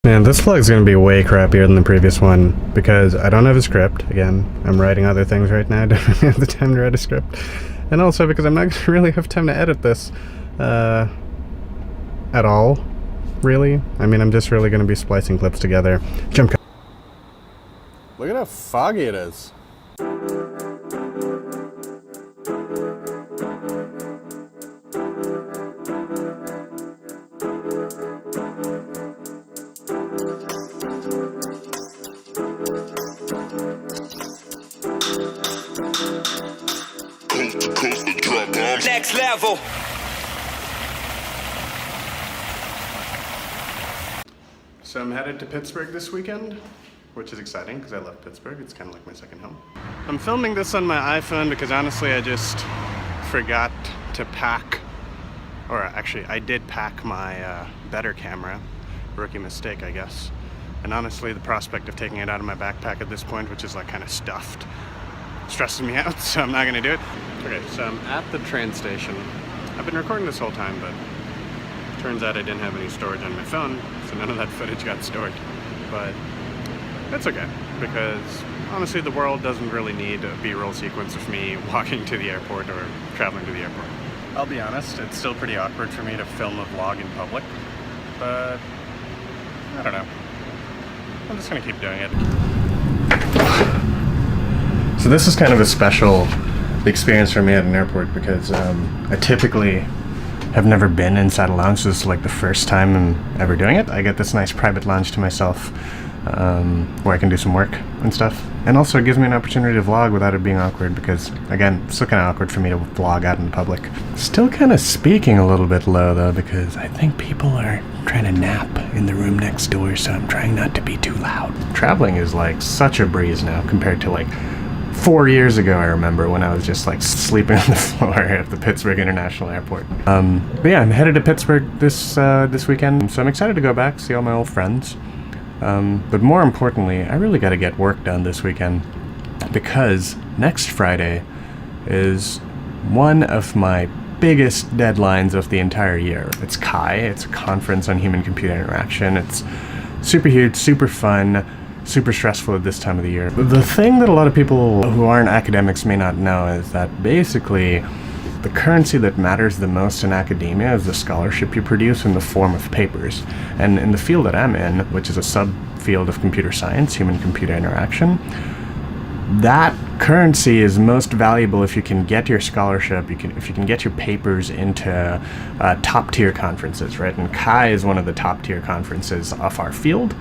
Man, this vlog's gonna be way crappier than the previous one because I don't have a script. Again, I'm writing other things right now. I don't really have the time to write a script. And also because I'm not gonna really have time to edit this at all, really. I mean, I'm just really gonna be splicing clips together. Jump cut. Look at how foggy it is. Next level. So I'm headed to Pittsburgh this weekend, which is exciting because I love Pittsburgh. It's kind of like my second home. I'm filming this on my iPhone because honestly I just forgot to pack, or actually I did pack my better camera. Rookie mistake, I guess. And honestly the prospect of taking it out of my backpack at this point, which is like kind of stuffed, stresses me out, so I'm not gonna do it. Okay, so I'm at the train station. I've been recording this whole time, but turns out I didn't have any storage on my phone, so none of that footage got stored. But that's okay, because honestly the world doesn't really need a B-roll sequence of me walking to the airport or traveling to the airport. I'll be honest, it's still pretty awkward for me to film a vlog in public, but I don't know. I'm just gonna keep doing it. So this is kind of a special experience for me at an airport because I typically have never been inside a lounge. This is like the first time I'm ever doing it. I get this nice private lounge to myself where I can do some work and stuff. And also it gives me an opportunity to vlog without it being awkward because, again, it's still kind of awkward for me to vlog out in public. Still kind of speaking a little bit low though because I think people are trying to nap in the room next door, so I'm trying not to be too loud. Traveling is like such a breeze now compared to like 4 years ago, I remember, when I was just like sleeping on the floor at the Pittsburgh International Airport. But yeah, I'm headed to Pittsburgh this weekend, so I'm excited to go back, see all my old friends. But more importantly, I really got to get work done this weekend because next Friday is one of my biggest deadlines of the entire year. It's CHI, it's a conference on human-computer interaction. It's super huge, super fun, super stressful at this time of the year. The thing that a lot of people who aren't academics may not know is that basically the currency that matters the most in academia is the scholarship you produce in the form of papers. And in the field that I'm in, which is a subfield of computer science, human-computer interaction, that currency is most valuable if you can get your scholarship, if you can get your papers into top-tier conferences, right? And CHI is one of the top-tier conferences of our field.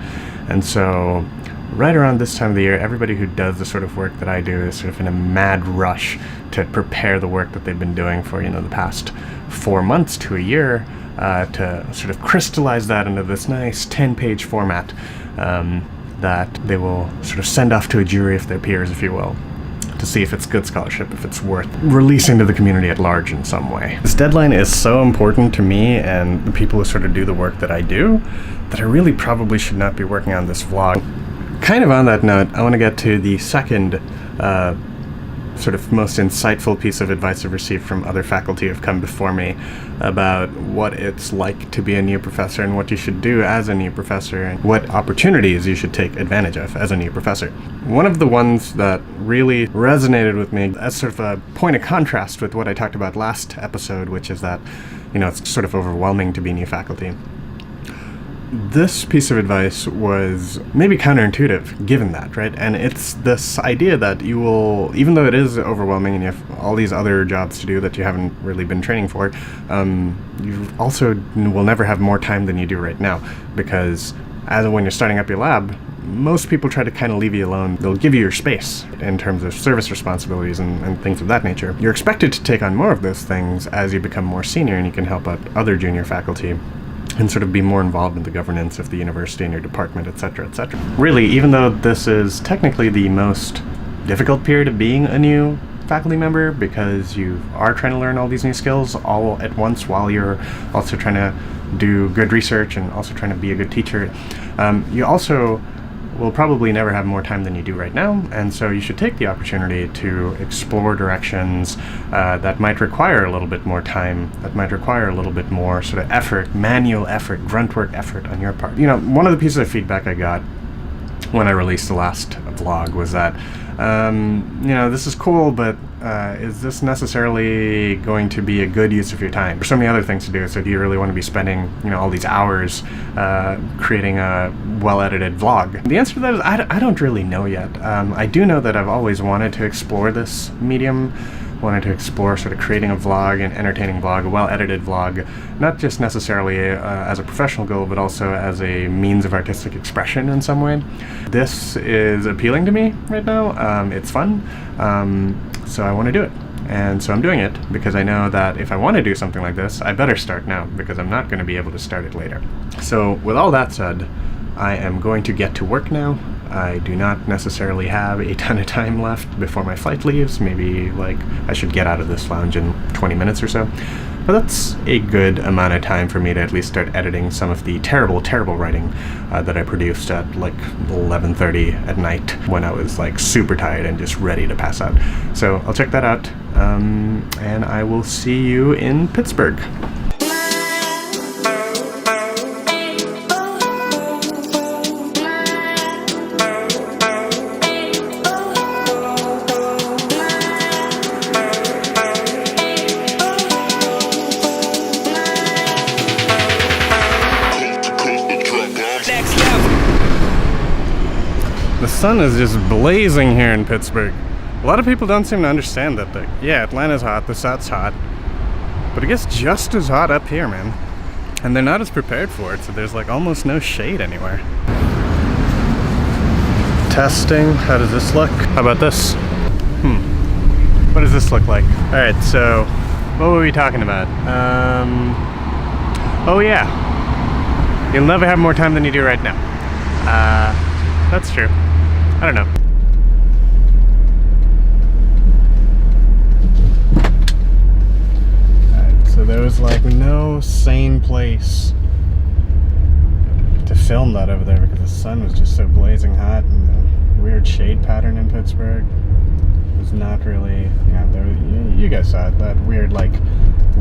And so right around this time of the year, everybody who does the sort of work that I do is sort of in a mad rush to prepare the work that they've been doing for, the past 4 months to a year, to sort of crystallize that into this nice 10-page format that they will sort of send off to a jury of their peers, if you will, to see if it's good scholarship, if it's worth releasing to the community at large in some way. This deadline is so important to me and the people who sort of do the work that I do that I really probably should not be working on this vlog. Kind of on that note, I want to get to the second sort of most insightful piece of advice I've received from other faculty who have come before me about what it's like to be a new professor and what you should do as a new professor and what opportunities you should take advantage of as a new professor. One of the ones that really resonated with me as sort of a point of contrast with what I talked about last episode, which is that, it's sort of overwhelming to be new faculty. This piece of advice was maybe counterintuitive, given that, right? And it's this idea that you will, even though it is overwhelming and you have all these other jobs to do that you haven't really been training for, you also will never have more time than you do right now. Because when you're starting up your lab, most people try to kind of leave you alone. They'll give you your space in terms of service responsibilities and things of that nature. You're expected to take on more of those things as you become more senior and you can help out other junior faculty and sort of be more involved in the governance of the university and your department, etc., etc. Really, even though this is technically the most difficult period of being a new faculty member because you are trying to learn all these new skills all at once while you're also trying to do good research and also trying to be a good teacher, you also will probably never have more time than you do right now, and so you should take the opportunity to explore directions that might require a little bit more time, that might require a little bit more sort of effort, manual effort, grunt work effort on your part. You know, one of the pieces of feedback I got when I released the last vlog was that, you know, this is cool, but is this necessarily going to be a good use of your time? There's so many other things to do, so do you really want to be spending, you know, all these hours creating a well-edited vlog? The answer to that is I don't really know yet. I do know that I've always wanted to explore this medium, wanted to explore sort of creating a vlog, an entertaining vlog, a well-edited vlog, not just necessarily as a professional goal, but also as a means of artistic expression in some way. This is appealing to me right now. It's fun, so I want to do it. And so I'm doing it because I know that if I want to do something like this, I better start now, because I'm not going to be able to start it later. So with all that said, I am going to get to work now. I do not necessarily have a ton of time left before my flight leaves. Maybe, like, I should get out of this lounge in 20 minutes or so. But that's a good amount of time for me to at least start editing some of the terrible, terrible writing that I produced at like 11:30 at night when I was like super tired and just ready to pass out. So I'll check that out, and I will see you in Pittsburgh. The sun is just blazing here in Pittsburgh. A lot of people don't seem to understand that. Yeah, Atlanta's hot, the South's hot, but it gets just as hot up here, man. And they're not as prepared for it, so there's like almost no shade anywhere. Testing, how does this look? How about this? What does this look like? Alright, so what were we talking about? Oh yeah. You'll never have more time than you do right now. That's true. I don't know. Alright, so there was like no sane place to film that over there because the sun was just so blazing hot, and the weird shade pattern in Pittsburgh was not really, you know, you guys saw it, that weird like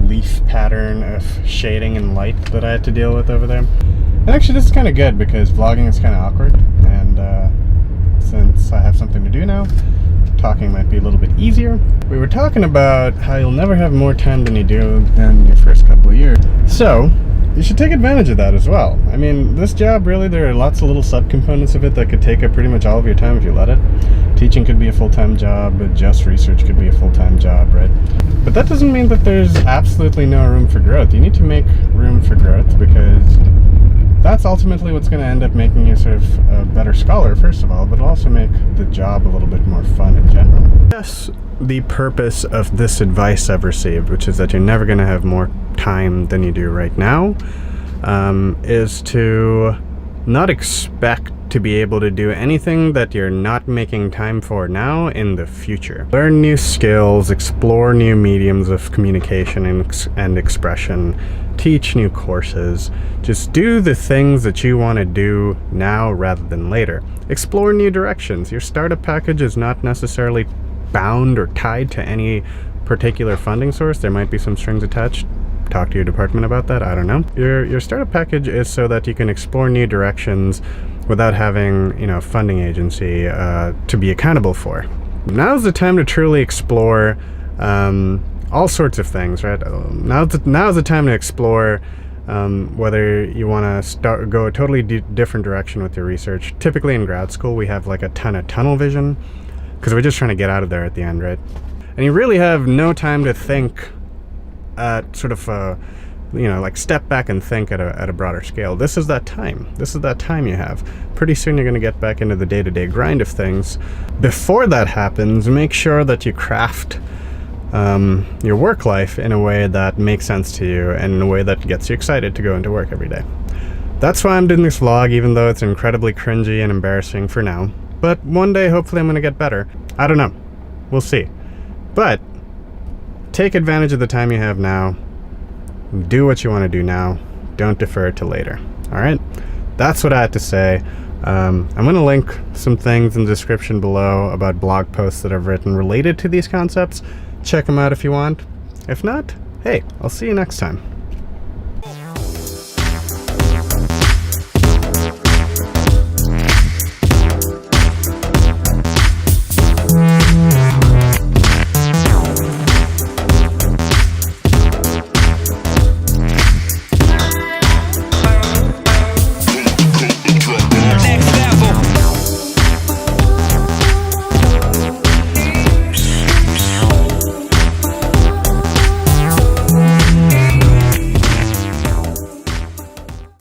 leaf pattern of shading and light that I had to deal with over there. And actually this is kind of good because vlogging is kind of awkward, and since I have something to do now, talking might be a little bit easier. We were talking about how you'll never have more time than you do than your first couple of years. So you should take advantage of that as well. I mean, this job, really, there are lots of little subcomponents of it that could take up pretty much all of your time if you let it. Teaching could be a full-time job, but just research could be a full-time job, right? But that doesn't mean that there's absolutely no room for growth. You need to make room for growth, because that's ultimately what's going to end up making you sort of a better scholar, first of all, but it'll also make the job a little bit more fun in general. Yes, the purpose of this advice I've received, which is that you're never going to have more time than you do right now, is to not expect to be able to do anything that you're not making time for now in the future. Learn new skills, explore new mediums of communication and expression, teach new courses. Just do the things that you want to do now rather than later. Explore new directions. Your startup package is not necessarily bound or tied to any particular funding source. There might be some strings attached. Talk to your department about that. I don't know. Your startup package is so that you can explore new directions without having, you know, a funding agency to be accountable for. Now's the time to truly explore all sorts of things, right? Now's the time to explore whether you want to go a totally different direction with your research. Typically in grad school, we have like a ton of tunnel vision because we're just trying to get out of there at the end, right? And you really have no time to think at sort of you know, like step back and think at a broader scale. This is that time. This is that time you have. Pretty soon you're going to get back into the day-to-day grind of things. Before that happens, make sure that you craft your work life in a way that makes sense to you and in a way that gets you excited to go into work every day. That's why I'm doing this vlog, even though it's incredibly cringy and embarrassing for now. But one day, hopefully, I'm going to get better. I don't know. We'll see. But take advantage of the time you have now. Do what you want to do now. Don't defer it to later. All right? That's what I had to say. I'm going to link some things in the description below about blog posts that I've written related to these concepts. Check them out if you want. If not, hey, I'll see you next time.